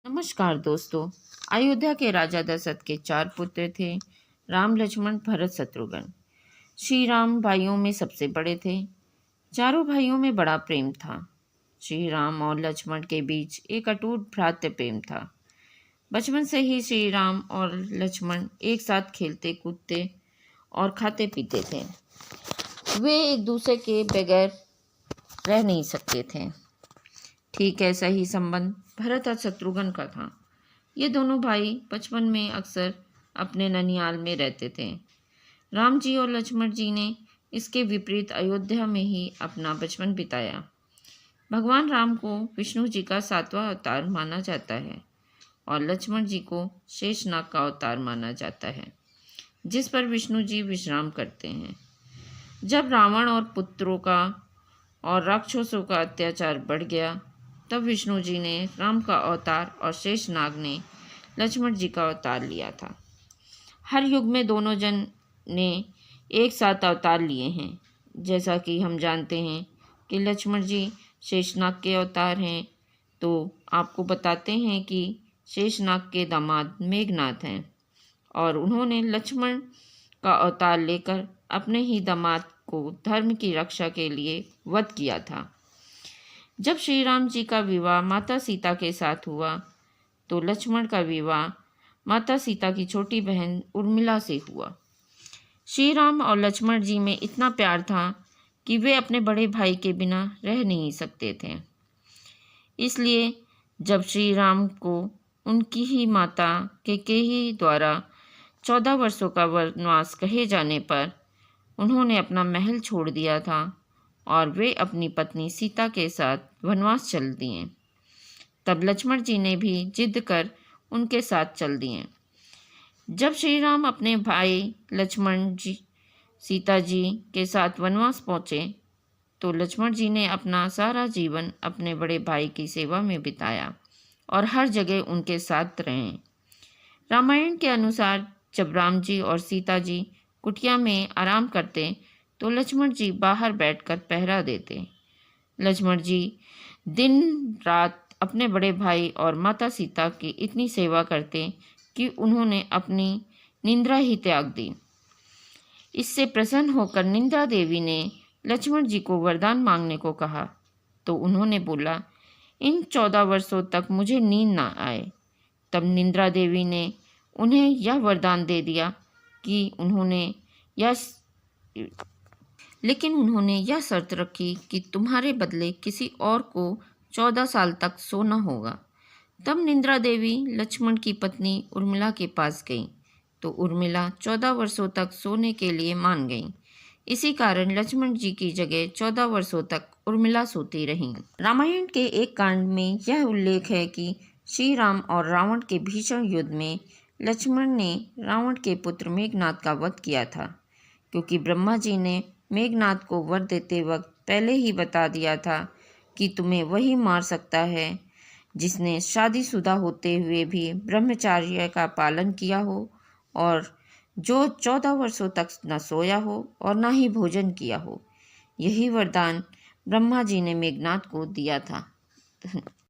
नमस्कार दोस्तों। अयोध्या के राजा दशरथ के 4 पुत्र थे, राम, लक्ष्मण, भरत, शत्रुघ्न। श्री राम भाइयों में सबसे बड़े थे। चारों भाइयों में बड़ा प्रेम था। श्री राम और लक्ष्मण के बीच एक अटूट भ्रातृ प्रेम था। बचपन से ही श्री राम और लक्ष्मण एक साथ खेलते कूदते और खाते पीते थे। वे एक दूसरे के बगैर रह नहीं सकते थे। ठीक ऐसा ही संबंध भरत और शत्रुघ्न का था। ये दोनों भाई बचपन में अक्सर अपने ननिहाल में रहते थे। राम जी और लक्ष्मण जी ने इसके विपरीत अयोध्या में ही अपना बचपन बिताया। भगवान राम को विष्णु जी का 7वां अवतार माना जाता है और लक्ष्मण जी को शेषनाग का अवतार माना जाता है, जिस पर विष्णु जी विश्राम करते हैं। जब रावण और पुत्रों का और राक्षसों का अत्याचार बढ़ गया, तब विष्णु जी ने राम का अवतार और शेषनाग ने लक्ष्मण जी का अवतार लिया था। हर युग में दोनों जन ने एक साथ अवतार लिए हैं। जैसा कि हम जानते हैं कि लक्ष्मण जी शेषनाग के अवतार हैं, तो आपको बताते हैं कि शेषनाग के दामाद मेघनाथ हैं और उन्होंने लक्ष्मण का अवतार लेकर अपने ही दामाद को धर्म की रक्षा के लिए वध किया था। जब श्री राम जी का विवाह माता सीता के साथ हुआ, तो लक्ष्मण का विवाह माता सीता की छोटी बहन उर्मिला से हुआ। श्री राम और लक्ष्मण जी में इतना प्यार था कि वे अपने बड़े भाई के बिना रह नहीं सकते थे। इसलिए जब श्री राम को उनकी ही माता कैकेयी द्वारा 14 वर्षों का वनवास कहे जाने पर उन्होंने अपना महल छोड़ दिया था और वे अपनी पत्नी सीता के साथ वनवास चल दिए। तब लक्ष्मण जी ने भी जिद कर उनके साथ चल दिए। जब श्री राम अपने भाई लक्ष्मण जी सीता जी के साथ वनवास पहुँचे, तो लक्ष्मण जी ने अपना सारा जीवन अपने बड़े भाई की सेवा में बिताया और हर जगह उनके साथ रहे। रामायण के अनुसार जब राम जी और सीता जी कुटिया में आराम करते, तो लक्ष्मण जी बाहर बैठकर पहरा देते। लक्ष्मण जी दिन रात अपने बड़े भाई और माता सीता की इतनी सेवा करते कि उन्होंने अपनी निद्रा ही त्याग दी। इससे प्रसन्न होकर निद्रा देवी ने लक्ष्मण जी को वरदान मांगने को कहा, तो उन्होंने बोला, इन 14 वर्षों तक मुझे नींद ना आए। तब निद्रा देवी ने उन्हें यह वरदान दे दिया कि उन्होंने यह शर्त रखी कि तुम्हारे बदले किसी और को 14 साल तक सोना होगा। तब निद्रा देवी लक्ष्मण की पत्नी उर्मिला के पास गई, तो उर्मिला 14 वर्षों तक सोने के लिए मान गई। इसी कारण लक्ष्मण जी की जगह 14 वर्षों तक उर्मिला सोती रहीं। रामायण के एक कांड में यह उल्लेख है कि श्री राम और रावण के भीषण युद्ध में लक्ष्मण ने रावण के पुत्र मेघनाथ का वध किया था, क्योंकि ब्रह्मा जी ने मेघनाथ को वर देते वक्त पहले ही बता दिया था कि तुम्हें वही मार सकता है जिसने शादीशुदा होते हुए भी ब्रह्मचर्य का पालन किया हो और जो 14 वर्षों तक न सोया हो और न ही भोजन किया हो। यही वरदान ब्रह्मा जी ने मेघनाथ को दिया था।